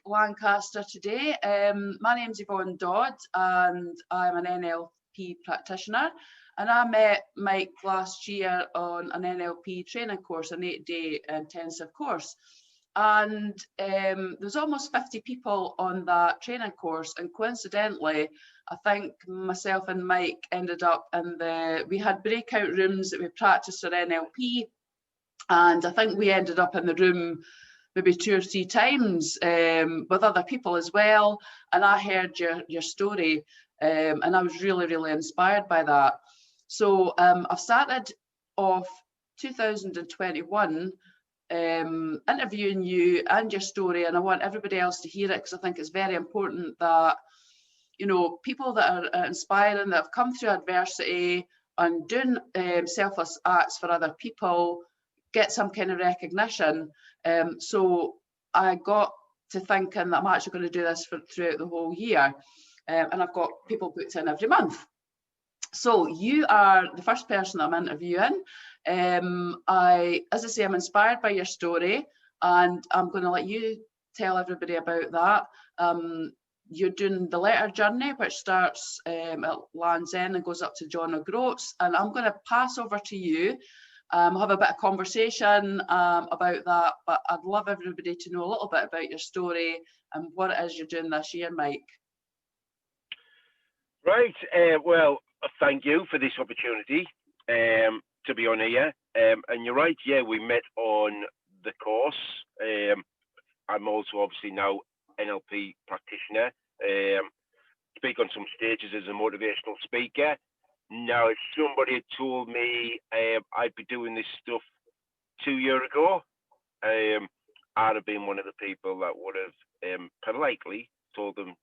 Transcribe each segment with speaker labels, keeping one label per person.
Speaker 1: Lancaster today. My name's Yvonne Dodd and I'm an NLP practitioner, and I met Mike last year on an NLP training course, an 8-day intensive course. And there's almost 50 people on that training course, and coincidentally I think myself and Mike ended up in we had breakout rooms that we practiced our NLP, and I think we ended up in the room maybe 2 or 3 times with other people as well. And I heard your story, and I was really, really inspired by that. So I've started off 2021 interviewing you and your story, and I want everybody else to hear it, because I think it's very important that, you know, people that are inspiring, that have come through adversity and doing selfless acts for other people, get some kind of recognition. So I got to thinking that I'm actually going to do this throughout the whole year, and I've got people booked in every month. So you are the first person I'm interviewing. As I say, I'm inspired by your story, and I'm going to let you tell everybody about that. You're doing the letter journey, which starts at Land's End and goes up to John O'Groats, and I'm going to pass over to you. Have a bit of conversation about that, but I'd love everybody to know a little bit about your story and what it is you're doing this year, Mike.
Speaker 2: Right. Well, thank you for this opportunity to be on here. And you're right. Yeah, we met on the course. I'm also obviously now NLP practitioner. Speak on some stages as a motivational speaker. Now, if somebody had told me I'd be doing this stuff 2 years ago, I'd have been one of the people that would have politely told them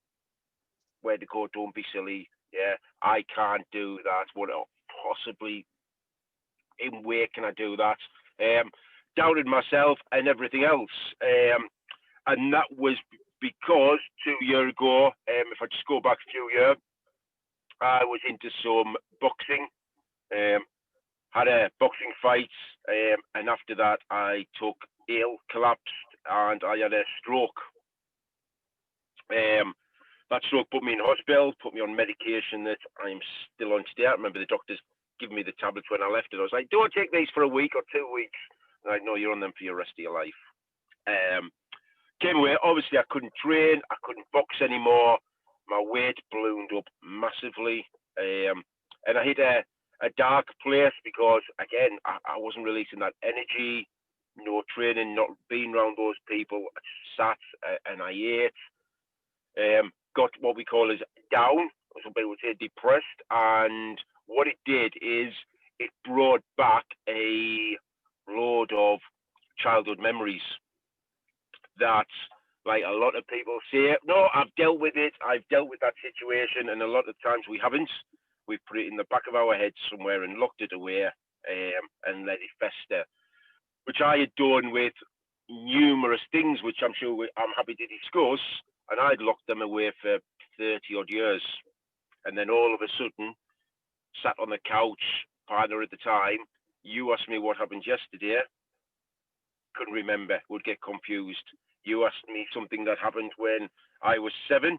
Speaker 2: where to go. Don't be silly. Yeah, I can't do that. What possibly, in where can I do that? Doubted myself and everything else. And that was because 2 years ago, if I just go back a few years, I was into some boxing, had a boxing fight, and after that I took ill, collapsed, and I had a stroke. That stroke put me in hospital, put me on medication that I'm still on today. I remember the doctors giving me the tablets when I left it. I was like, don't take these for a week or 2 weeks. And I know you're on them for the rest of your life. Came away, obviously I couldn't train, I couldn't box anymore. My weight ballooned up massively, and I hit a dark place because, again, I wasn't releasing that energy, no training, not being around those people. I just sat and I ate, got what we call as down, some people would say depressed, and what it did is it brought back a load of childhood memories that, like a lot of people say, no, I've dealt with it, I've dealt with that situation, and a lot of times we haven't. We've put it in the back of our heads somewhere and locked it away and let it fester, which I had done with numerous things, which I'm sure I'm happy to discuss, and I'd locked them away for 30 odd years. And then all of a sudden, sat on the couch, partner at the time, you asked me what happened yesterday, couldn't remember, would get confused. You asked me something that happened when I was 7.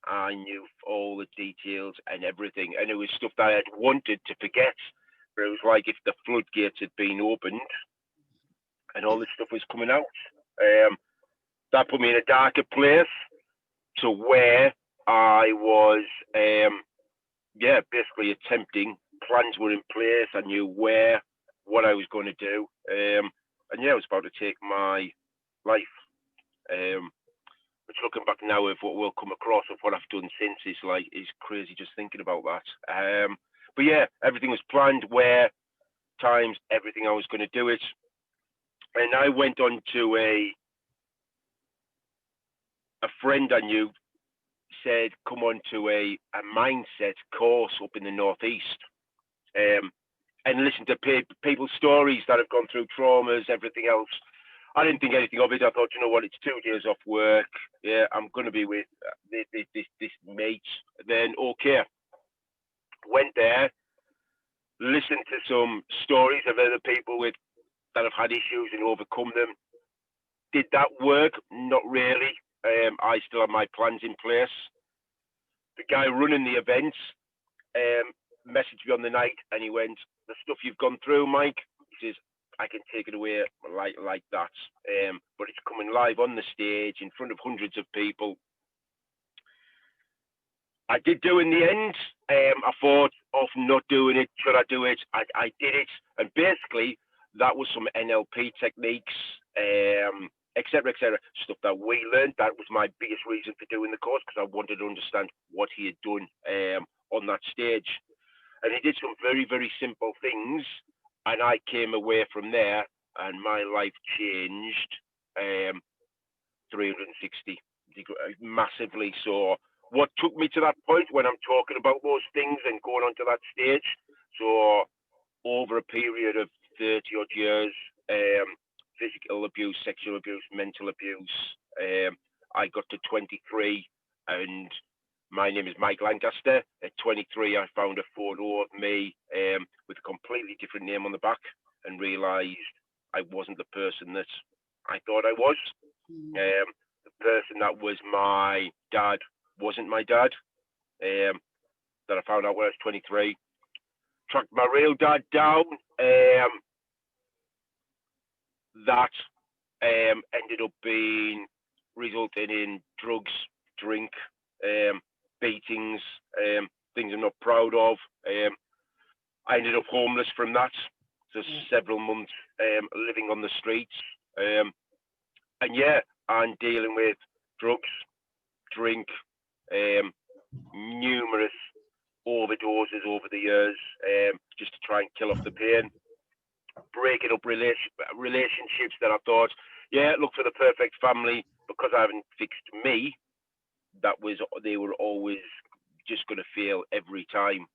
Speaker 2: I knew all the details and everything, and it was stuff that I had wanted to forget. But it was like if the floodgates had been opened and all this stuff was coming out. That put me in a darker place to where I was, basically attempting. Plans were in place. I knew what I was going to do. And I was about to take my life. Which, looking back now of what we'll come across of what I've done since, is crazy just thinking about that. But yeah, everything was planned, where, times, everything I was going to do it. And I went on to a friend I knew said, come on to a mindset course up in the Northeast, and listen to people's stories that have gone through traumas, everything else. I didn't think anything of it. I thought, you know what, it's 2 days off work. Yeah, I'm going to be with this mate. Then, okay. Went there, listened to some stories of other people that have had issues and overcome them. Did that work? Not really. I still have my plans in place. The guy running the event messaged me on the night, and he went, "The stuff you've gone through, Mike," he says, "I can take it away like that. But it's coming live on the stage in front of hundreds of people." I did do in the end. I thought of not doing it. Should I do it? I did it, and basically that was some NLP techniques, etc., etc. Stuff that we learned. That was my biggest reason for doing the course, because I wanted to understand what he had done on that stage. And he did some very, very simple things, and I came away from there, and my life changed 360 massively. So what took me to that point when I'm talking about those things and going onto that stage? So over a period of 30 odd years, physical abuse, sexual abuse, mental abuse, I got to 23, and my name is Mike Lancaster. At 23, I found a photo of me with a completely different name on the back, and realised I wasn't the person that I thought I was. The person that was my dad wasn't my dad. That I found out when I was 23. Tracked my real dad down. That ended up resulting in drugs, drink, beatings, things I'm not proud of. I ended up homeless from that. So several months living on the streets. And yeah, I'm dealing with drugs, drink, numerous overdoses over the years, just to try and kill off the pain. Breaking up relationships that I thought, yeah, look for the perfect family, because I haven't fixed me. They were always just going to fail every time,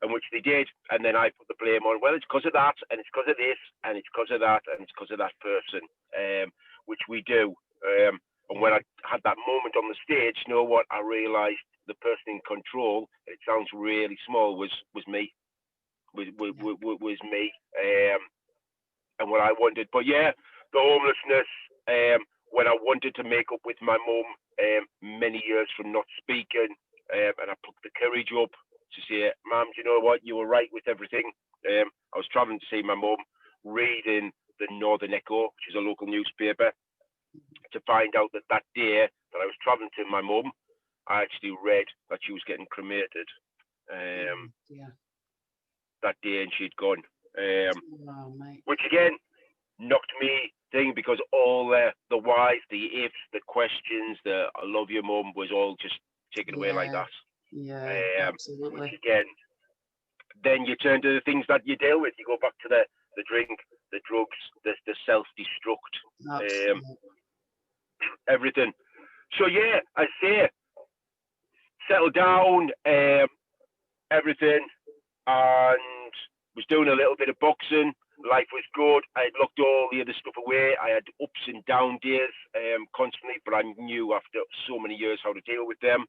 Speaker 2: and which they did. And then I put the blame on, well, it's because of that, and it's because of this, and it's because of that, and it's because of that person, which we do. And when I had that moment on the stage, you know what, I realised the person in control, it sounds really small, was me. Was me. And what I wanted. But yeah, the homelessness, when I wanted to make up with my mum, many years from not speaking, and I put the courage up to say, "Mum, do you know what? You were right with everything." I was travelling to see my mum, reading the Northern Echo, which is a local newspaper, to find out that day that I was travelling to my mum, I actually read that she was getting cremated. That day, and she'd gone. Which again knocked me thing, because all the whys, the ifs, the questions, the "I love you, mum" was all just taken away like that.
Speaker 1: Absolutely.
Speaker 2: Which again, then you turn to the things that you deal with. You go back to the drink, the drugs, the self-destruct, everything. So yeah, I say, settle down, everything, and was doing a little bit of boxing. Life was good. I had locked all the other stuff away. I had ups and down days constantly, but I knew after so many years how to deal with them.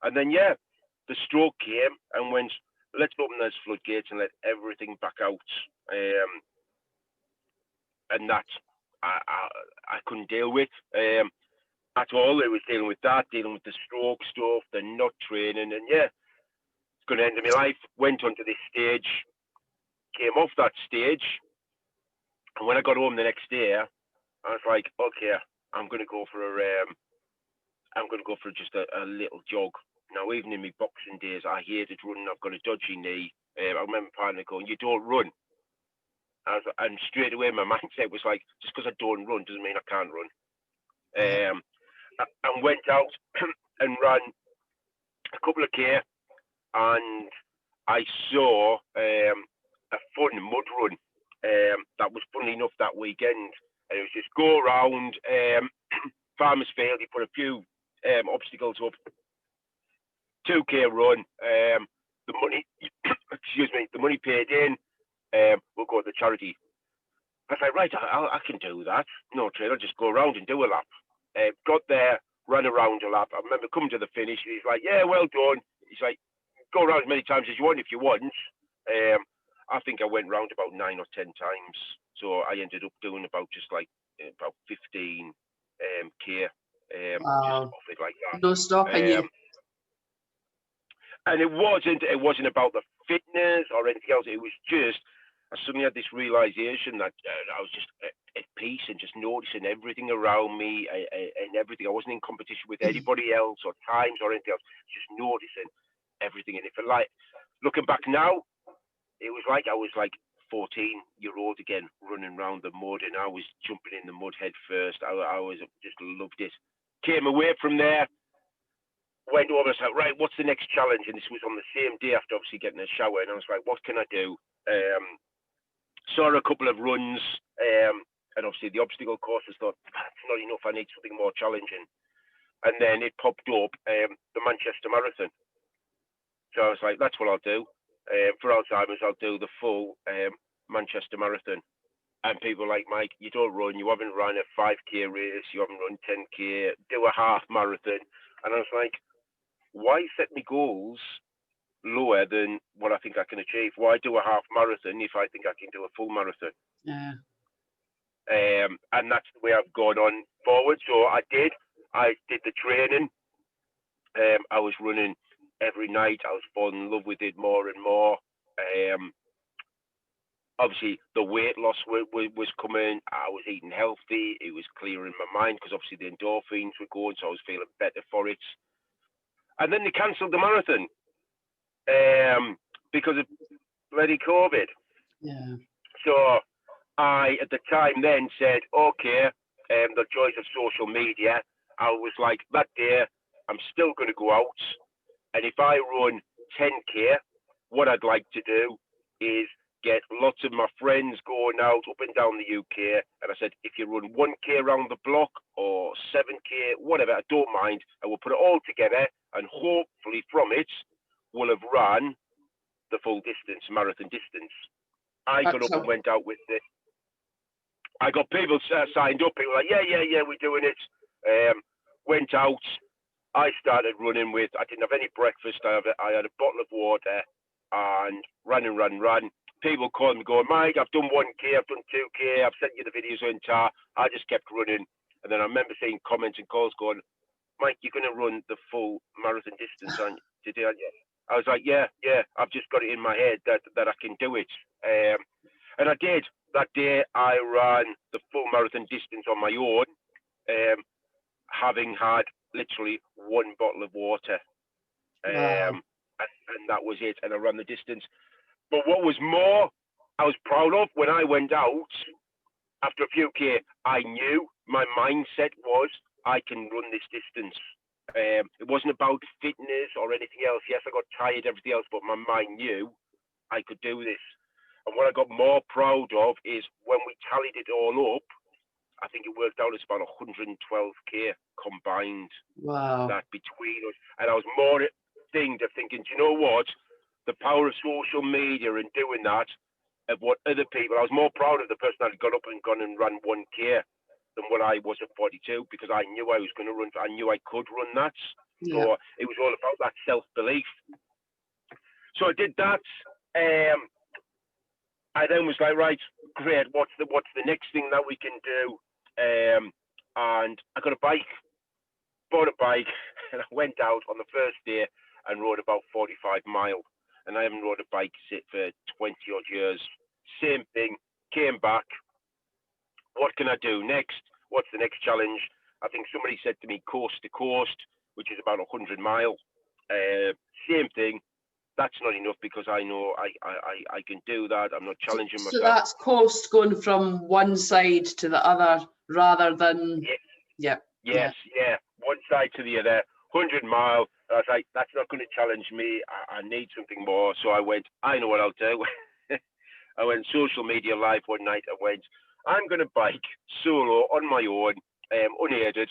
Speaker 2: And then yeah, the stroke came and went, let's open those floodgates and let everything back out. And that I couldn't deal with at all. It was dealing with that, dealing with the stroke stuff, the not training, and yeah, it's going to end of my life. Went onto this stage, came off that stage, and when I got home the next day, I was like, okay, I'm going to go for just a little jog. Now, even in my boxing days, I hated running. I've got a dodgy knee. I remember my partner going, "You don't run." And straight away, my mindset was like, just because I don't run doesn't mean I can't run. And went out and ran a couple of K, and I saw a fun mud run that was funny enough that weekend. And it was just go around Farmers Field. You put a few obstacles up, 2K run. The money, the money paid in. We'll go to the charity. I was like, right, I can do that. No train, I'll just go around and do a lap. Got there, ran around a lap. I remember coming to the finish. He's like, yeah, well done. He's like, go around as many times as you want if you want. I think I went round about 9 or 10 times. So I ended up doing about 15 K just
Speaker 1: Wow.
Speaker 2: off it like that.
Speaker 1: No stopping you.
Speaker 2: And it wasn't about the fitness or anything else. It was just, I suddenly had this realization that I was just at peace and just noticing everything around me and everything. I wasn't in competition with anybody else or times or anything else. Just noticing everything. And if I like looking back now, it was like I was like 14-year-old again, running around the mud, and I was jumping in the mud head first. I was just loved it. Came away from there. Went over and said, right, what's the next challenge? And this was on the same day after obviously getting a shower. And I was like, what can I do? Saw a couple of runs, and obviously the obstacle courses. Thought, that's not enough. I need something more challenging. And then it popped up, the Manchester Marathon. So I was like, that's what I'll do. For Alzheimer's, I'll do the full Manchester Marathon. And people like, Mike, you don't run. You haven't run a 5K race. You haven't run 10K. Do a half marathon. And I was like, why set me goals lower than what I think I can achieve? Why do a half marathon if I think I can do a full marathon?
Speaker 1: Yeah.
Speaker 2: And that's the way I've gone on forward. So I did the training. I was running every night. I was falling in love with it more and more. Obviously, the weight loss was coming. I was eating healthy. It was clear in my mind because obviously the endorphins were going, so I was feeling better for it. And then they cancelled the marathon because of bloody COVID.
Speaker 1: Yeah.
Speaker 2: So I, at the time then, said, okay, the joys of social media. I was like, that day, I'm still going to go out. And if I run 10K, what I'd like to do is get lots of my friends going out up and down the UK. And I said, if you run 1K around the block or 7K, whatever, I don't mind. And we'll put it all together. And hopefully from it, we'll have run the full distance, marathon distance. I got up and went out with it. I got people signed up. People were like, yeah, we're doing it. Went out. I started running with, I didn't have any breakfast. I had a bottle of water and ran. People called me going, Mike, I've done 1K, I've done 2K, I've sent you the videos on tar. I just kept running. And then I remember seeing comments and calls going, Mike, you're going to run the full marathon distance today, aren't you? I was like, yeah, I've just got it in my head that I can do it. And I did. That day, I ran the full marathon distance on my own, having had literally one bottle of water.
Speaker 1: Wow.
Speaker 2: And that was it. And I ran the distance. But what was more I was proud of, when I went out, after a few K, I knew my mindset was, I can run this distance. It wasn't about fitness or anything else. Yes, I got tired, everything else, but my mind knew I could do this. And what I got more proud of is when we tallied it all up, I think it worked out as about 112K combined.
Speaker 1: Wow.
Speaker 2: That between us. And I was more thinking, do you know what? The power of social media and doing that, of what other people, I was more proud of the person that had got up and gone and run 1K than what I was at 42, because I knew I was going to run, I knew I could run that.
Speaker 1: Yeah.
Speaker 2: So it was all about that self-belief. So I did that. I then was like, right, great, what's the next thing that we can do? And I got a bike, bought a bike, and I went out on the first day and rode about 45 miles. And I haven't rode a bike for 20 odd years. Same thing, came back. What can I do next? What's the next challenge? I think somebody said to me coast to coast, which is about 100 miles. Same thing. That's not enough, because I know I can do that. I'm not challenging myself.
Speaker 1: So that's coast, going from one side to the other rather than...
Speaker 2: Yes. Yeah. One side to the other, 100 miles. I was like, that's not going to challenge me. I need something more. So I went, I know what I'll do. I went social media live one night. I went, I'm going to bike solo on my own, unaided,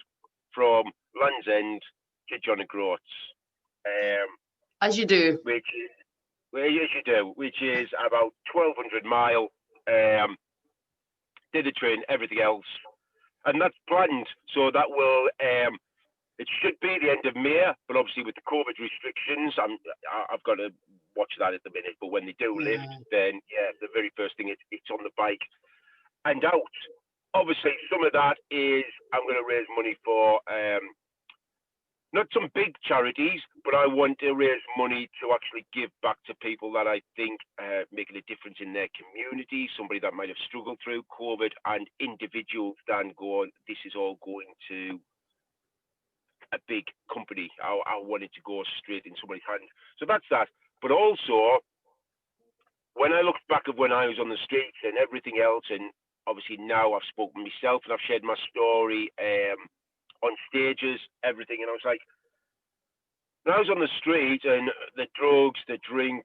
Speaker 2: from Land's End to John O'Groats.
Speaker 1: As you do.
Speaker 2: Which is about 1,200 miles. Did the train, everything else. And that's planned. So that will, it should be the end of May, but obviously with the COVID restrictions, I've got to watch that at the minute. But when they do lift, then the very first thing, it's on the bike and out. obviously some of that is I'm going to raise money for not some big charities, but I want to raise money to actually give back to people that I think making a difference in their community, somebody that might have struggled through COVID, and individuals then go, this is all going to a big company. I want it to go straight in somebody's hand. So that's that. But also, when I look back at when I was on the streets and everything else, and obviously now I've spoken myself and I've shared my story on stages, everything, and I was like, when I was on the street and the drugs, the drink,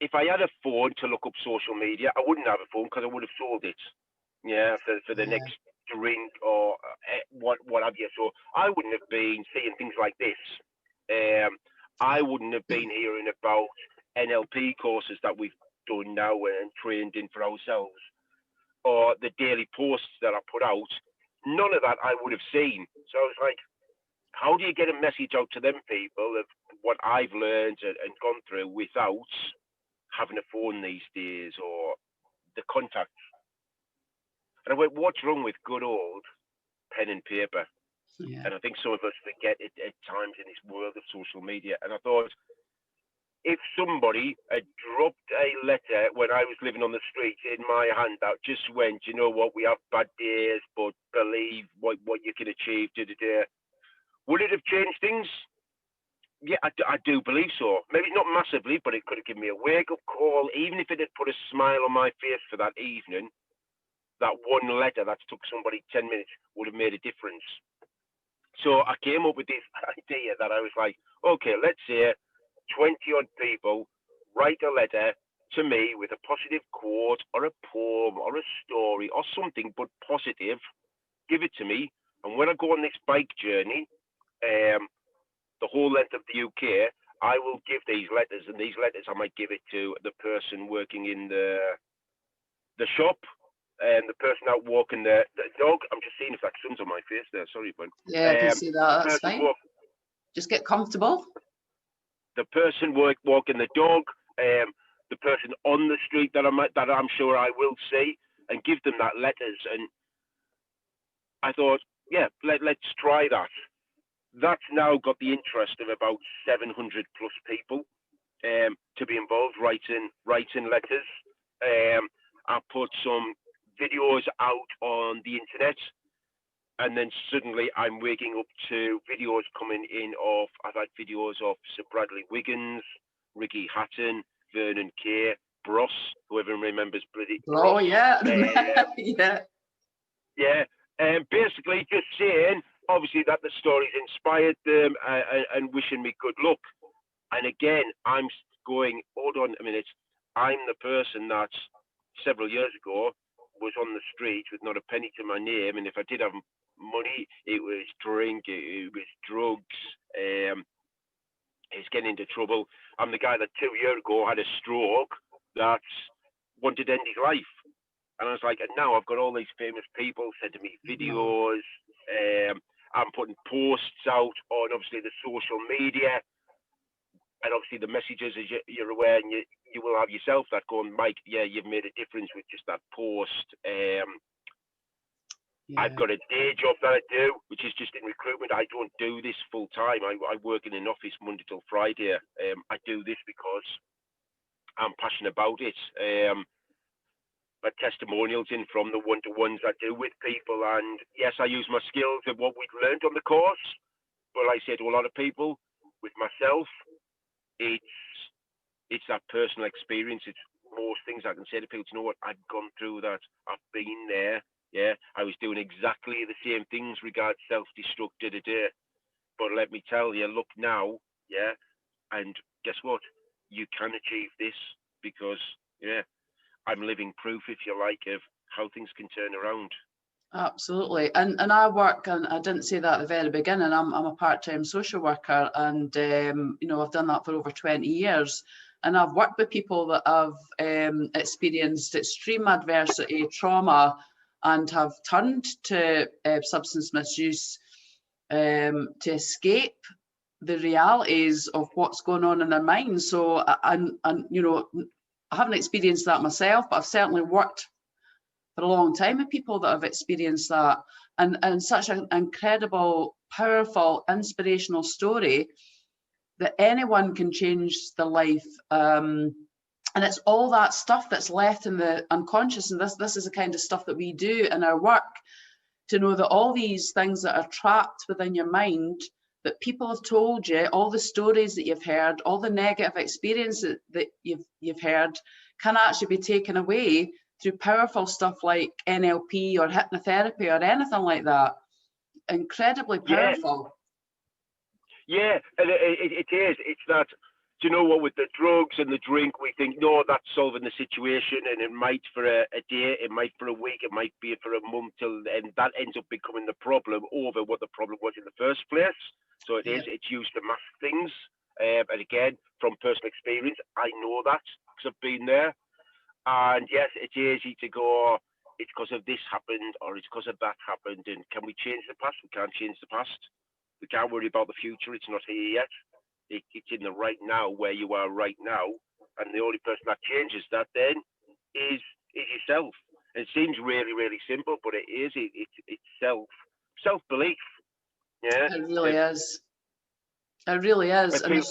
Speaker 2: if I had a phone to look up social media, I wouldn't have a phone because I would have sold it, for the next drink or what have you. So I wouldn't have been seeing things like this. I wouldn't have been hearing about NLP courses that we've done now and trained in for ourselves, or the daily posts that I put out. None of that I would have seen. So I was like, how do you get a message out to them people of what I've learned and gone through without having a phone these days or the contacts? And I went, what's wrong with good old pen and paper?
Speaker 1: Yeah.
Speaker 2: And I think some of us forget it at times in this world of social media. And I thought, if somebody had dropped a letter when I was living on the street in my hand that just went, you know what, we have bad days, but believe what you can achieve, would it have changed things? Yeah, I do believe so. Maybe not massively, but it could have given me a wake-up call. Even if it had put a smile on my face for that evening, that one letter that took somebody 10 minutes would have made a difference. So I came up with this idea that I was like, okay, let's say 20 odd people write a letter to me with a positive quote or a poem or a story or something, but positive, give it to me. And when I go on this bike journey, the whole length of the UK, I will give these letters, and these letters I might give it to the person working in the shop, and the person out walking the dog. I'm just seeing if that sun's on my face there. Sorry, Ben.
Speaker 1: Yeah, I can see that. That's fine. Just get comfortable.
Speaker 2: The person walking the dog, the person on the street that I'm sure I will see, and give them that letters. And I thought, yeah, let's try that. That's now got the interest of about 700 plus people to be involved writing letters. I put some videos out on the internet, and then suddenly I'm waking up to videos coming in of, I've had videos of Sir Bradley Wiggins, Ricky Hatton, Vernon Kay, Bros, whoever remembers bloody Bros.
Speaker 1: Oh yeah.
Speaker 2: Yeah. Basically just saying, obviously, that the stories inspired them and wishing me good luck. And again, I'm going, hold on a minute. I'm the person that several years ago was on the street with not a penny to my name. And if I did have money, it was drink, it was drugs. It's getting into trouble. I'm the guy that 2 years ago had a stroke that wanted to end his life. And I was like, and now I've got all these famous people sending me videos. I'm putting posts out on obviously the social media, and obviously the messages, as you're aware, and you will have yourself that going, Mike, yeah, you've made a difference with just that post. I've got a day job that I do, which is just in recruitment. I don't do this full time. I work in an office Monday till Friday. I do this because I'm passionate about it. My testimonials in from the one-to-ones I do with people, and yes, I use my skills of what we've learned on the course, but like I say to a lot of people, with myself, it's that personal experience. It's most things I can say to people, you know what, I've gone through that, I've been there, yeah, I was doing exactly the same things regarding self-destruct, but let me tell you, look now, yeah, and guess what, you can achieve this, because, yeah, I'm living proof, if you like, of how things can turn around.
Speaker 1: Absolutely. And I work, and I didn't say that at the very beginning, I'm a part-time social worker, and I've done that for over 20 years. And I've worked with people that have experienced extreme adversity, trauma, and have turned to substance misuse to escape the realities of what's going on in their minds. So, I haven't experienced that myself, but I've certainly worked for a long time of people that have experienced that, and such an incredible, powerful, inspirational story that anyone can change their life. And it's all that stuff that's left in the unconscious, and this is the kind of stuff that we do in our work, to know that all these things that are trapped within your mind that people have told you, all the stories that you've heard, all the negative experiences that you've heard, can actually be taken away through powerful stuff like NLP or hypnotherapy or anything like that. Incredibly powerful.
Speaker 2: Yeah, and it is. It's that, do you know what, with the drugs and the drink, we think, no, that's solving the situation, and it might for a day, it might for a week, it might be for a month, and that ends up becoming the problem over what the problem was in the first place. So it's used to mask things. And again, from personal experience, I know that because I've been there. And yes, it's easy to go, it's because of this happened, or it's because of that happened, and can we change the past? We can't change the past. We can't worry about the future. It's not here yet. It's in the right now, where you are right now, and the only person that changes that then is yourself. And it seems really, really simple, but it is. It's self-belief. Yeah,
Speaker 1: it really is. It really is. And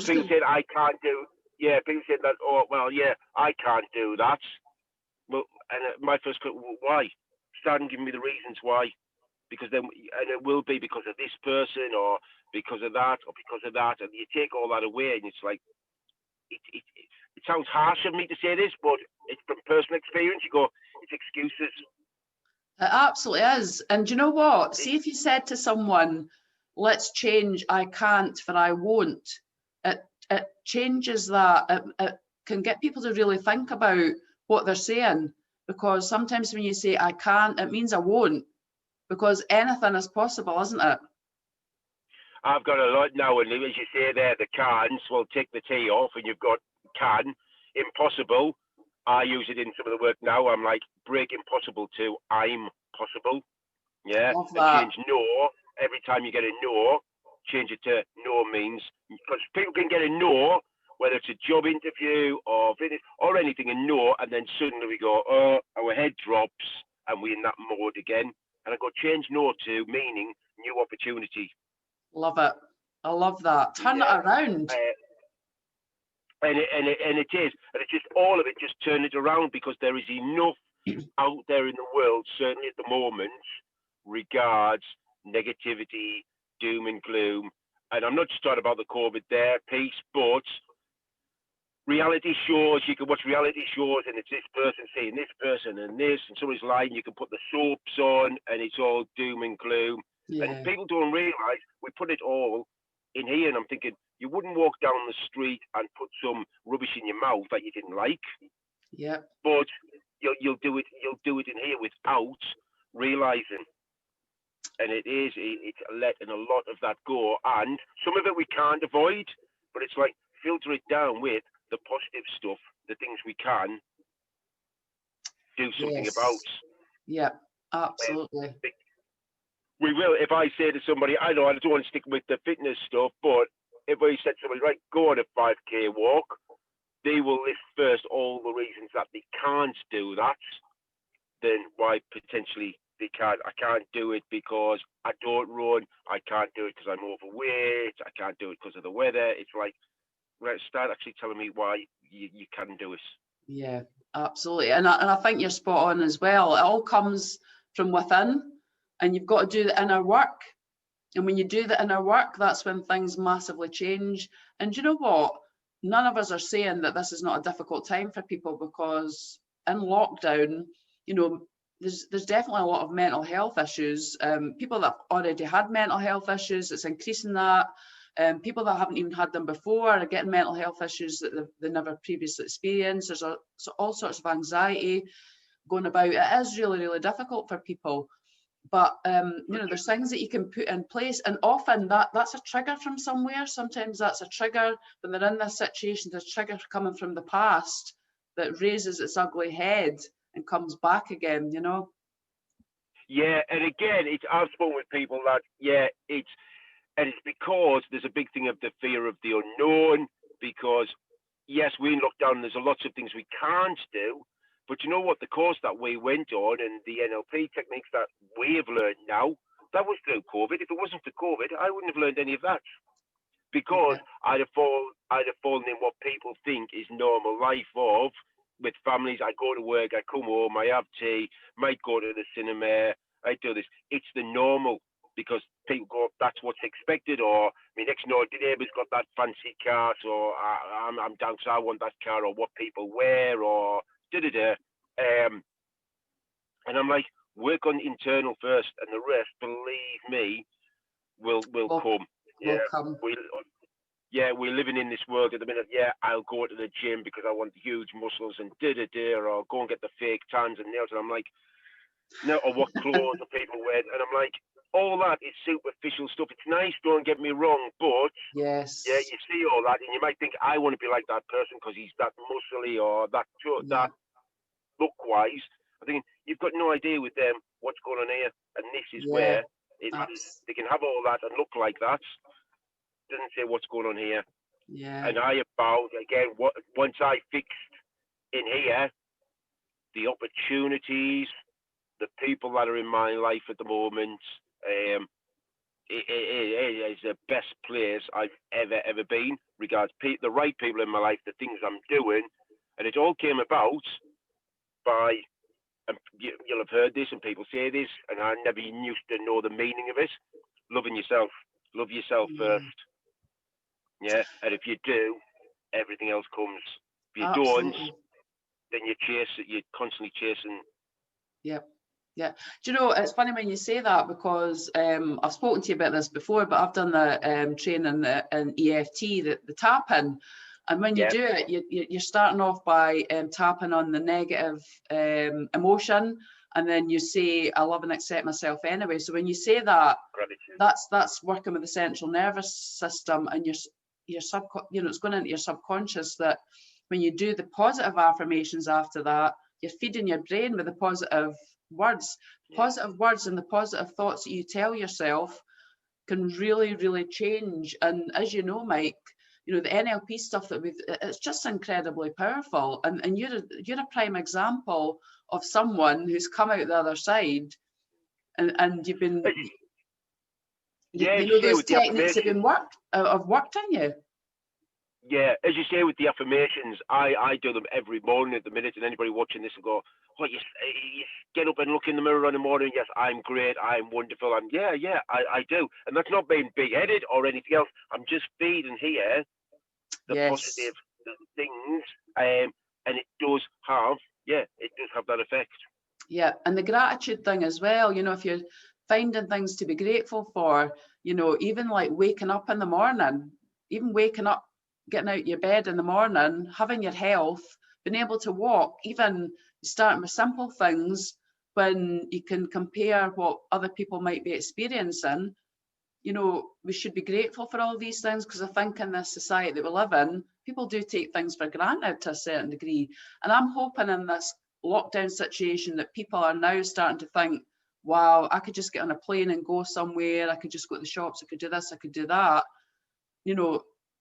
Speaker 2: people say I can't do. Yeah, people say that. Oh, well, yeah, I can't do that. Well, and my first question, well, why? Start and give me the reasons why. Because then, and it will be because of this person, or because of that, or because of that, and you take all that away, and it's like, it sounds harsh of me to say this, but it's from personal experience. You go, it's excuses.
Speaker 1: It absolutely is. And do you know what? See, if you said to someone, let's change I can't for I won't, it changes that. It can get people to really think about what they're saying, because sometimes when you say I can't, it means I won't, because anything is possible, isn't it?
Speaker 2: I've got a lot now, and as you say there, the cans, well, take the T off, and you've got can, impossible. I use it in some of the work now. I'm like, break impossible to I'm possible. Yeah,
Speaker 1: Love
Speaker 2: and
Speaker 1: that.
Speaker 2: change no. Every time you get a no, change it to no means, because people can get a no, whether it's a job interview or anything, a no, and then suddenly we go, oh, our head drops, and we're in that mode again. And I go, change no to meaning new opportunity.
Speaker 1: Love it. I love that. Turn it around.
Speaker 2: And it is, and it's just all of it. Just turn it around, because there is enough out there in the world, certainly at the moment, regards negativity, doom and gloom. And I'm not just talking about the COVID there piece, but reality shows. You can watch reality shows, and it's this person saying this person and this, and somebody's lying. You can put the soaps on, and it's all doom and gloom.
Speaker 1: Yeah.
Speaker 2: And people don't realise we put it all in here. And I'm thinking, you wouldn't walk down the street and put some rubbish in your mouth that you didn't like.
Speaker 1: Yeah.
Speaker 2: But you'll do it. You'll do it in here without realising. And it's letting a lot of that go. And some of it we can't avoid, but it's like filter it down with the positive stuff, the things we can do something about.
Speaker 1: Yeah, absolutely.
Speaker 2: We will. If I say to somebody, I know I don't want to stick with the fitness stuff, but if I said to somebody, right, go on a 5K walk, they will list first all the reasons that they can't do that, then why potentially they can't. I can't do it because I don't run. I can't do it because I'm overweight. I can't do it because of the weather. It's like, right, start actually telling me why you can do it.
Speaker 1: Yeah, absolutely. And I think you're spot on as well. It all comes from within, and you've got to do the inner work. And when you do the inner work, that's when things massively change. And you know what? None of us are saying that this is not a difficult time for people, because in lockdown, you know, there's definitely a lot of mental health issues. People that already had mental health issues, it's increasing that. People that haven't even had them before are getting mental health issues that they never previously experienced. There's all sorts of anxiety going about. It is really, really difficult for people. But you know, there's things that you can put in place, and often that's a trigger from somewhere. Sometimes that's a trigger when they're in this situation. There's a trigger coming from the past that raises its ugly head and comes back again. You know.
Speaker 2: Yeah, and again, I've spoken with people that it's because there's a big thing of the fear of the unknown. Because yes, we're in lockdown. There's a lots of things we can't do, But you know what? The course that we went on and the NLP techniques that we have learned now, that was through COVID. If it wasn't for COVID, I wouldn't have learned any of that, because I'd have fallen in what people think is normal life of with families. I go to work, I come home, I have tea, might go to the cinema, I do this. It's the normal, because people go, that's what's expected, or my next door neighbour's got that fancy car, so I'm down, so I want that car, or what people wear, or da-da-da. And I'm like, work on internal first, and the rest, believe me, will come.
Speaker 1: Will come.
Speaker 2: We're living in this world at the minute. Yeah, I'll go to the gym because I want huge muscles and da-da-da, or I'll go and get the fake tans and nails. And I'm like, no, or what clothes are people wearing? And I'm like, all that is superficial stuff. It's nice, don't get me wrong, but
Speaker 1: yes,
Speaker 2: yeah, you see all that, and you might think, I want to be like that person because he's that muscly or that look-wise. I'm thinking, you've got no idea with them what's going on here, and this is where they can have all that and look like that. Doesn't say what's going on here.
Speaker 1: Yeah.
Speaker 2: And I about again, once I fixed in here, the opportunities, the people that are in my life at the moment, it is the best place I've ever been. Regards the right people in my life, the things I'm doing, and it all came about by. And you'll have heard this, and people say this, and I never used to know the meaning of it. Loving yourself, love yourself first. Yeah, and if you do, everything else comes. If you don't, then you're constantly chasing.
Speaker 1: Yep. Yeah. Do you know, it's funny when you say that, because I've spoken to you about this before, but I've done the training in EFT, the tapping. And when you do it, you're starting off by tapping on the negative emotion, and then you say, I love and accept myself anyway. So when you say that, that's working with the central nervous system, and it's going into your subconscious, that when you do the positive affirmations after that, you're feeding your brain with the positive words. Positive words and the positive thoughts that you tell yourself can really, really change. And as you know, Mike, the NLP stuff that it's just incredibly powerful. And you're a prime example of someone who's come out the other side, and you've been, those techniques have worked on you.
Speaker 2: Yeah, as you say with the affirmations, I do them every morning at the minute, and anybody watching this will go, oh, you get up and look in the mirror in the morning, yes, I'm great, I'm wonderful, I do. And that's not being big-headed or anything else. I'm just feeding here the positive things, and it does have that effect.
Speaker 1: Yeah, and the gratitude thing as well, if you're finding things to be grateful for, even like waking up in the morning, getting out of your bed in the morning, having your health, being able to walk, even starting with simple things, when you can compare what other people might be experiencing. We should be grateful for all these things, because I think in this society that we live in, people do take things for granted to a certain degree. And I'm hoping in this lockdown situation that people are now starting to think, wow, I could just get on a plane and go somewhere, I could just go to the shops, I could do this, I could do that.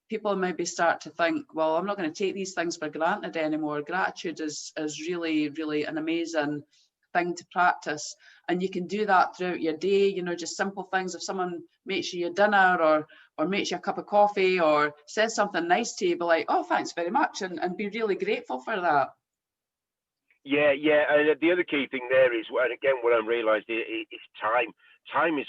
Speaker 1: People maybe start to think, well, I'm not going to take these things for granted anymore. Gratitude is really, really an amazing thing to practice. And you can do that throughout your day, just simple things. If someone makes you your dinner or makes you a cup of coffee or says something nice to you, be like, oh, thanks very much, and be really grateful for that.
Speaker 2: Yeah, and the other key thing there is, and again, what I'm realised is time. Time is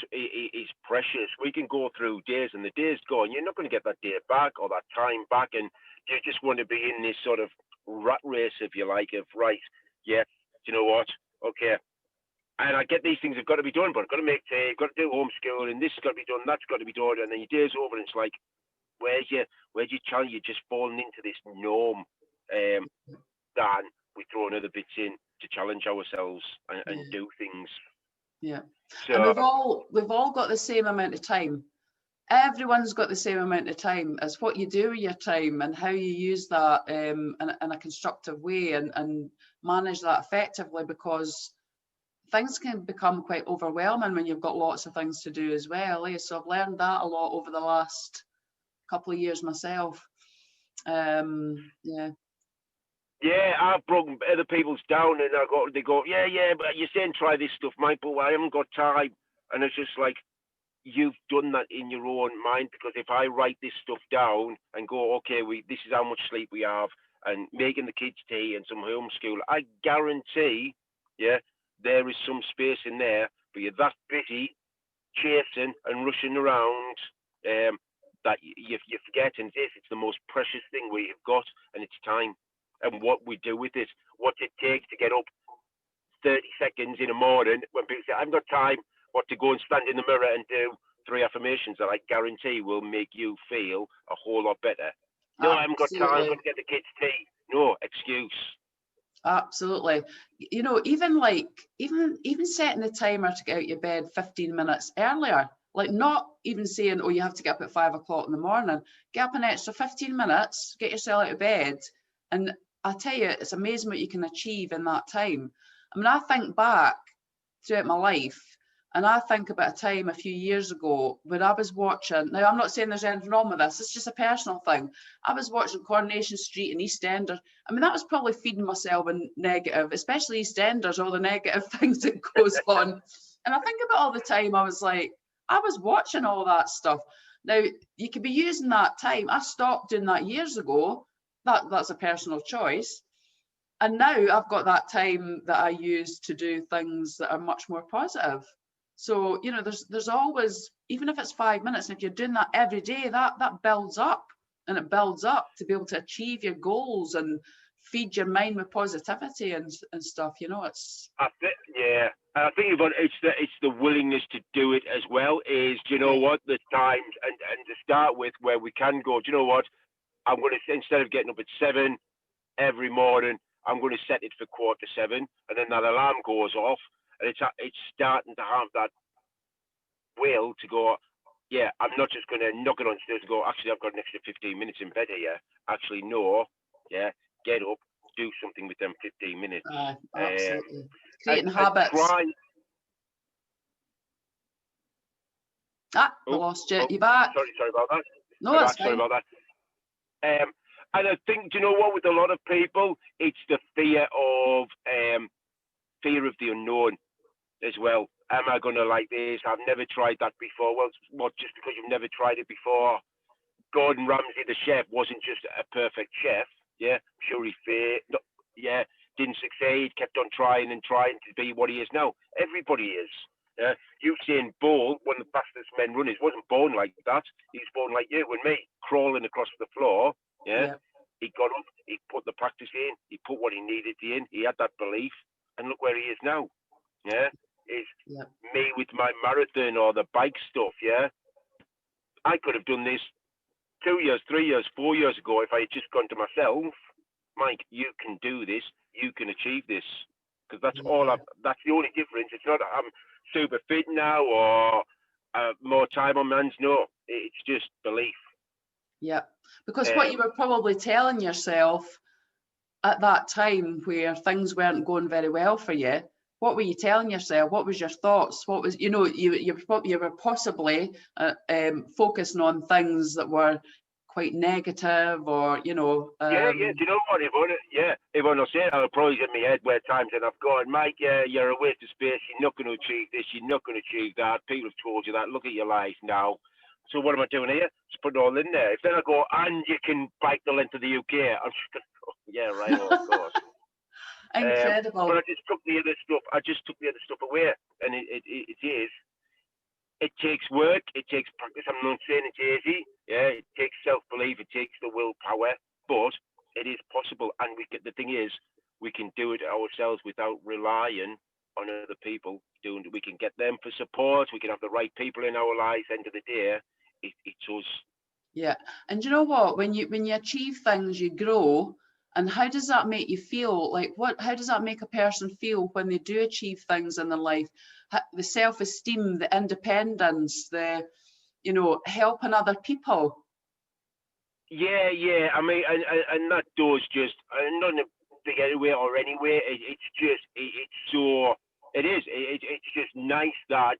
Speaker 2: precious. We can go through days, and the day's gone. You're not going to get that day back or that time back, and you just want to be in this sort of rat race, if you like, of right, yeah, do you know what? Okay, and I get these things have got to be done, but I've got to make tea, I've got to do homeschool, and this has got to be done, that's got to be done, and then your day's over, and it's like, where's your challenge? You're just falling into this norm, Dan. We throw another bits in to challenge ourselves and do things.
Speaker 1: Yeah. So, and we've all got the same amount of time. Everyone's got the same amount of time. It's what you do with your time and how you use that in a constructive way and manage that effectively, because things can become quite overwhelming when you've got lots of things to do as well. So I've learned that a lot over the last couple of years myself. Yeah.
Speaker 2: Yeah, I've broken other people's down, and they go, yeah, but you're saying try this stuff, Mike, but I haven't got time. And it's just like, you've done that in your own mind, because if I write this stuff down and go, okay, this is how much sleep we have, and making the kids tea and some homeschool, I guarantee, yeah, there is some space in there, but you're that busy chasing and rushing around, that you forget, and it's the most precious thing we've got, and it's time, and what we do with it, what it takes to get up 30 seconds in the morning when people say, I haven't got time, what, to go and stand in the mirror and do 3 affirmations that I guarantee will make you feel a whole lot better. No, I haven't got time, I've got to get the kids tea. No excuse.
Speaker 1: Absolutely. You know, even setting the timer to get out your bed 15 minutes earlier, like not even saying, oh, you have to get up at 5 o'clock in the morning. Get up an extra 15 minutes, get yourself out of bed. And I tell you, it's amazing what you can achieve in that time. I mean, I think back throughout my life, and I think about a time a few years ago when I was watching, now I'm not saying there's anything wrong with this, it's just a personal thing. I was watching Coronation Street and EastEnders. I mean, that was probably feeding myself in negative, especially EastEnders, all the negative things that goes on. And I think about all the time I was like, I was watching all that stuff. Now, you could be using that time. I stopped doing that years ago. That's a personal choice. And now I've got that time that I use to do things that are much more positive. So, you know, there's always, even if it's 5 minutes, and if you're doing that every day, that builds up, and it builds up to be able to achieve your goals and feed your mind with positivity and stuff. You know, it's.
Speaker 2: Yeah, I think it's the willingness to do it as well. Is, do you know what, the times, and to start with, where we can go, do you know what, I'm going to, instead of getting up at 7 every morning, I'm going to set it for 7:15, and then that alarm goes off, and it's starting to have that will to go, yeah, I'm not just going to knock it on stairs and go, actually, I've got an extra 15 minutes in bed here. Actually, no, yeah, get up, do something with them 15 minutes.
Speaker 1: Absolutely. Creating habits. We lost you. You back?
Speaker 2: Sorry about that.
Speaker 1: No, that's fine.
Speaker 2: Sorry about that. And I think, do you know what, with a lot of people, it's the fear of the unknown as well. Am I going to like this? I've never tried that before. Well, what, just because you've never tried it before? Gordon Ramsay, the chef, wasn't just a perfect chef. Yeah, sure he failed. No, yeah, didn't succeed. Kept on trying and trying to be what he is now. Everybody is. Usain Bolt, one of the fastest men runners, wasn't born like that. He was born like you and me, crawling across the floor. Yeah. He got up. He put the practice in. He put what he needed in. He had that belief, and look where he is now. Yeah. Me with my marathon or the bike stuff. Yeah. I could have done this 2 years, 3 years, 4 years ago if I had just gone to myself, Mike, you can do this, you can achieve this. Because that's that's the only difference. It's not I'm super fit now or more time on my hands. No, it's just belief.
Speaker 1: Yeah, because what you were probably telling yourself at that time where things weren't going very well for you, what were you telling yourself? What was your thoughts? What was, you know, you were possibly focusing on things that were quite negative, or, you know.
Speaker 2: Do you know what, Yvonne will say it, I'll probably get my head where times and I've gone, Mike, you're a waste of space, you're not going to achieve this, you're not going to achieve that, people have told you that, look at your life now. So what am I doing here? Just put it all in there. If then I go, and you can bike the length of the UK, I'm just going to go, yeah, right, of course.
Speaker 1: Incredible.
Speaker 2: But I just took the other stuff away, and it takes work, it takes practice. I'm not saying it's easy. Yeah, it takes self-belief, it takes the willpower, but it is possible. And the thing is, we can do it ourselves without relying on other people doing it. We can get them for support. We can have the right people in our lives. End of the day, it's us.
Speaker 1: Yeah, and you know what? When you achieve things, you grow. And how does that make you feel? Like, how does that make a person feel when they do achieve things in their life? The self-esteem, the independence, the, you know, helping other people.
Speaker 2: Yeah. I mean, and that does just, not in a big way or anyway. It's just nice that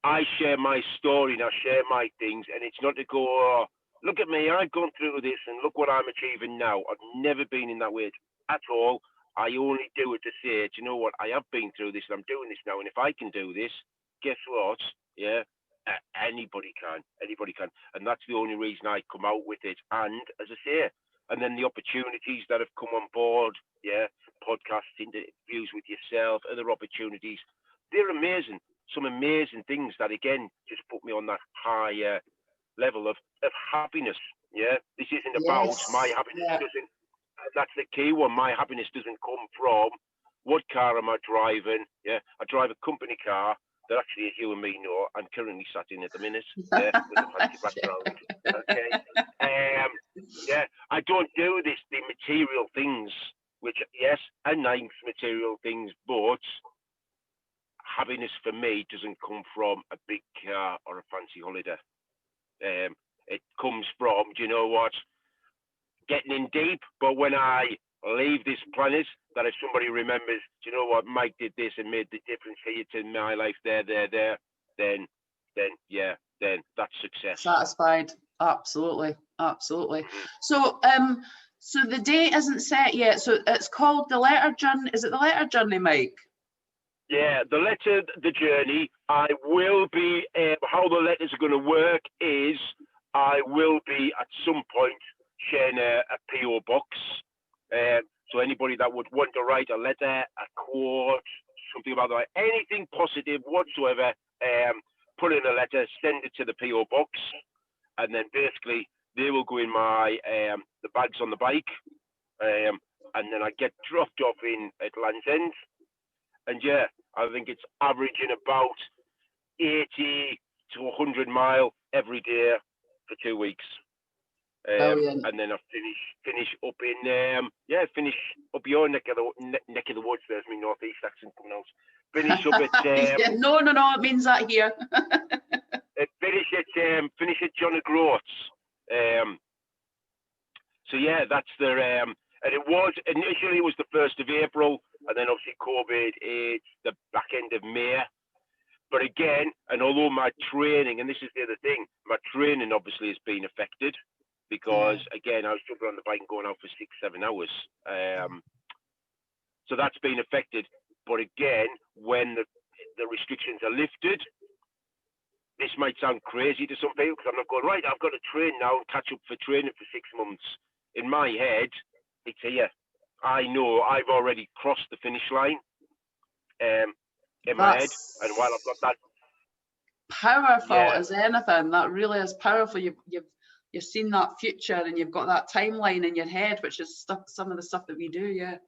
Speaker 2: I share my story and I share my things, and it's not to go, look at me, I've gone through this and look what I'm achieving now. I've never been in that way at all. I only do it to say, do you know what? I have been through this and I'm doing this now. And if I can do this, guess what? Yeah, anybody can. Anybody can. And that's the only reason I come out with it. And as I say, and then the opportunities that have come on board, yeah, podcasts, interviews with yourself, other opportunities, they're amazing. Some amazing things that, again, just put me on that higher level of happiness. Yeah, this isn't about my happiness. Doesn't. That's the key one. My happiness doesn't come from what car am I driving. Yeah, I drive a company car that actually, as you and me know, I'm currently sat in at the minute. Yeah, with a fancy background. Okay. Yeah, I don't do the material things, which yes, are nice material things, but happiness for me doesn't come from a big car or a fancy holiday. It comes from, do you know what, getting in deep. But when I leave this planet, that if somebody remembers, do you know what, Mike did this and made the difference here to my life, then yeah, then that's success.
Speaker 1: Satisfied. Absolutely. So so the date isn't set yet. So it's called the Letter Journey. Is it the Letter Journey, Mike?
Speaker 2: Yeah, the journey. I will be, how the letters are going to work is I will be at some point sharing a PO box. So anybody that would want to write a letter, a quote, something about that, anything positive whatsoever, put in a letter, send it to the PO box, and then basically they will go in my the bags on the bike, and then I get dropped off in at Land's End. And yeah, I think it's averaging about 80 to 100 mile every day for 2 weeks. And then I finish up in finish up your neck of the woods. There's my northeast accent coming out. Finish up at
Speaker 1: no, it means that here.
Speaker 2: finish at John O'Groats. So yeah, that's the and it was initially was the 1st of April, and then obviously COVID, it's the back end of May. But again, and although my training, and this is the other thing, my training obviously has been affected because again, I was jumping on the bike and going out for 6-7 hours. So that's been affected. But again, when the restrictions are lifted, this might sound crazy to some people because I'm not going, right, I've got to train now and catch up for training for 6 months. In my head, it's here. I know I've already crossed the finish line in my head. And while I've got that
Speaker 1: powerful as anything, that really is powerful. You've seen that future and you've got that timeline in your head, which is some of the stuff that we do. Yeah.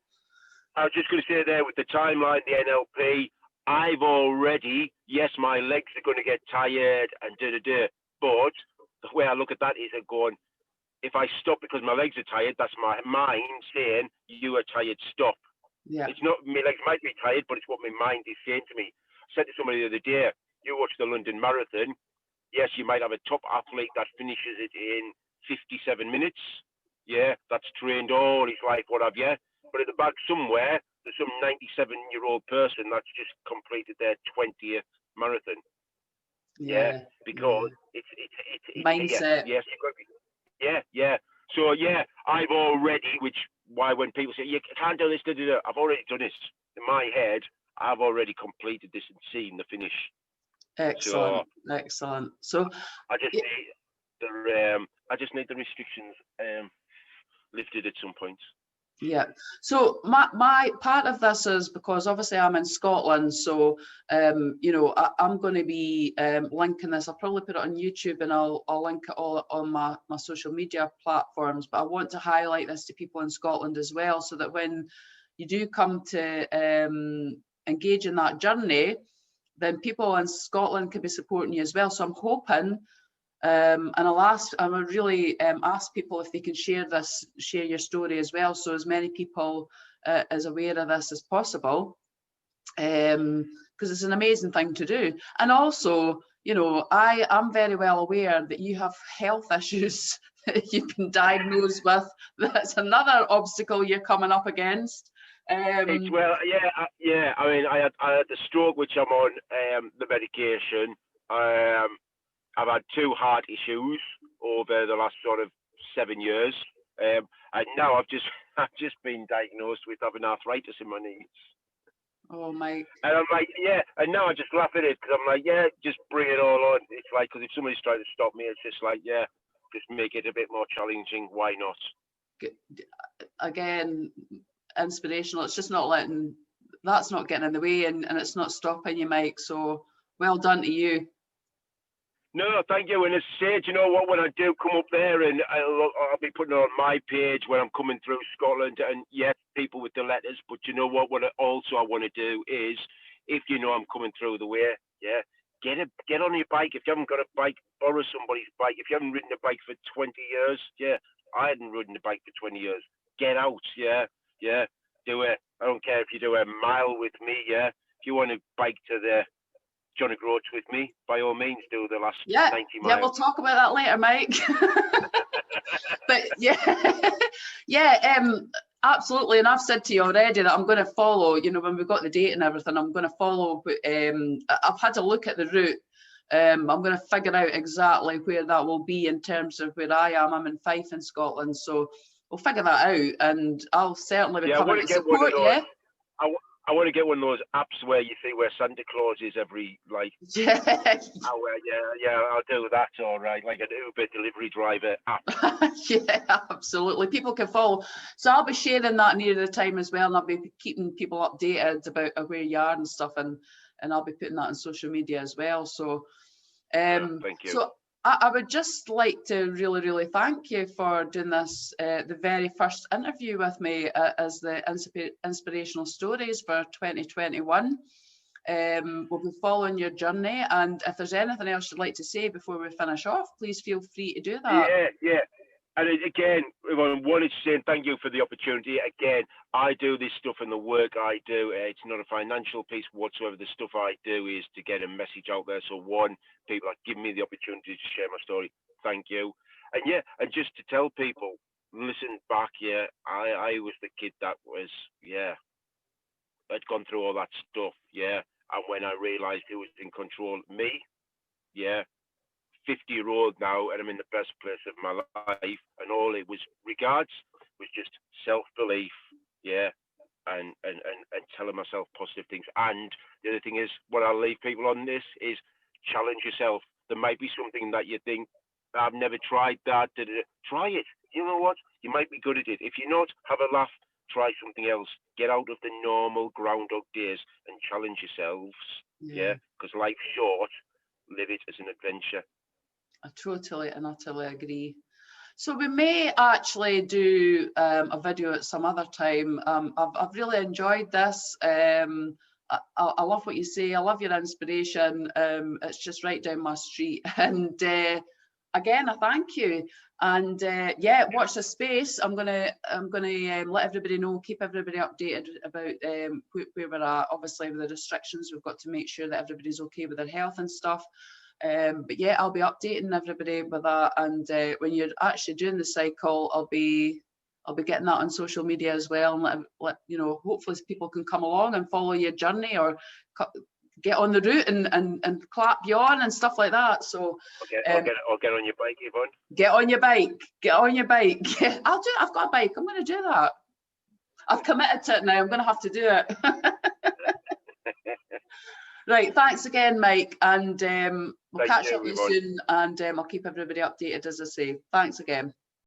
Speaker 2: I was just going to say there with the timeline, the NLP, I've already, yes, my legs are going to get tired and but the way I look at that is I'm going, if I stop because my legs are tired, that's my mind saying, you are tired, stop.
Speaker 1: Yeah.
Speaker 2: It's not, my legs might be tired, but it's what my mind is saying to me. I said to somebody the other day, you watch the London Marathon, yes, you might have a top athlete that finishes it in 57 minutes. Yeah, that's trained all his life, what have you. But at the back somewhere, there's some 97-year-old person that's just completed their 20th marathon. Yeah, because it's
Speaker 1: mindset.
Speaker 2: Yes, you've got to be. Yeah. So yeah, I've already, why when people say you can't do this, I've already done this in my head. I've already completed this and seen the finish.
Speaker 1: Excellent. So
Speaker 2: I just need the restrictions lifted at some point.
Speaker 1: Yeah. So my part of this is because obviously I'm in Scotland, so you know, I'm going to be linking this. I'll probably put it on YouTube and I'll link it all on my social media platforms. But I want to highlight this to people in Scotland as well, so that when you do come to engage in that journey, then people in Scotland can be supporting you as well. So I'm hoping. And I would really ask people if they can share your story as well, so as many people as aware of this as possible, because it's an amazing thing to do. And also, you know, I'm very well aware that you have health issues that you've been diagnosed with. That's another obstacle you're coming up against.
Speaker 2: I mean, I had the stroke, which I'm on the medication. I've had 2 heart issues over the last sort of 7 years, and now I've just been diagnosed with having arthritis in my knees.
Speaker 1: Oh, Mike.
Speaker 2: And I'm like, yeah, and now I just laugh at it because I'm like, yeah, just bring it all on. It's like, because if somebody's trying to stop me, it's just like, yeah, just make it a bit more challenging. Why not?
Speaker 1: Again, inspirational. It's just not letting, that's not getting in the way, and it's not stopping you, Mike. So well done to you.
Speaker 2: No, thank you. And as I said, you know what, when I do come up there, and I'll be putting it on my page when I'm coming through Scotland, and yes, people with the letters, but you know what I want to do is, if you know I'm coming through the way, yeah, get on your bike. If you haven't got a bike, borrow somebody's bike. If you haven't ridden a bike for 20 years, yeah, I hadn't ridden a bike for 20 years. Get out, yeah, do it. I don't care if you do a mile with me, yeah. If you want to bike to the John O'Groats with me, by all means, do the last 90 miles.
Speaker 1: Yeah, we'll talk about that later, Mike. But yeah, absolutely. And I've said to you already that I'm going to follow, you know, when we've got the date and everything, I'm going to follow. I've had a look at the route. I'm going to figure out exactly where that will be in terms of where I am. I'm in Fife in Scotland, so we'll figure that out, and I'll certainly be coming to support you.
Speaker 2: I want to get one of those apps where you see where Santa Claus is every, like,
Speaker 1: yeah,
Speaker 2: I'll do that, all right, like an Uber delivery driver app.
Speaker 1: Yeah, absolutely. People can follow. So I'll be sharing that near the time as well, and I'll be keeping people updated about where you are and stuff, and I'll be putting that on social media as well. So,
Speaker 2: thank you.
Speaker 1: So I would just like to really thank you for doing this, the very first interview with me as the Inspirational Stories for 2021. We'll be following your journey, and if there's anything else you'd like to say before we finish off, please feel free to do that.
Speaker 2: Yeah. And again, I wanted to say thank you for the opportunity. Again, I do this stuff and the work I do. It's not a financial piece whatsoever. The stuff I do is to get a message out there. So one, people are giving me the opportunity to share my story. Thank you. And yeah, and just to tell people, listen back, yeah, I was the kid that was, I'd gone through all that stuff, yeah. And when I realized who was in control of me, 50-year-old now, and I'm in the best place of my life, and all it was regards was just self-belief, and telling myself positive things. And the other thing is, what I'll leave people on this is challenge yourself. There might be something that you think, I've never tried that. Try it. You know what? You might be good at it. If you're not, have a laugh. Try something else. Get out of the normal groundhog days and challenge yourselves. Because life's short. Live it as an adventure.
Speaker 1: I totally and utterly agree. So we may actually do a video at some other time. I've really enjoyed this. I love what you say. I love your inspiration. It's just right down my street. And again, I thank you. And watch the space. I'm gonna let everybody know, keep everybody updated about where we're at. Obviously, with the restrictions, we've got to make sure that everybody's okay with their health and stuff. But yeah, I'll be updating everybody with that. And when you're actually doing the cycle, I'll be getting that on social media as well, and let you know. Hopefully, people can come along and follow your journey, or get on the route and clap you on and stuff like that. So
Speaker 2: I'll get on your bike, Yvonne.
Speaker 1: Get on your bike. Get on your bike. I'll do it. I've got a bike. I'm going to do that. I've committed to it now. I'm going to have to do it. Right. Thanks again, Mike. And we'll catch up with you soon. And I'll keep everybody updated, as I say. Thanks again.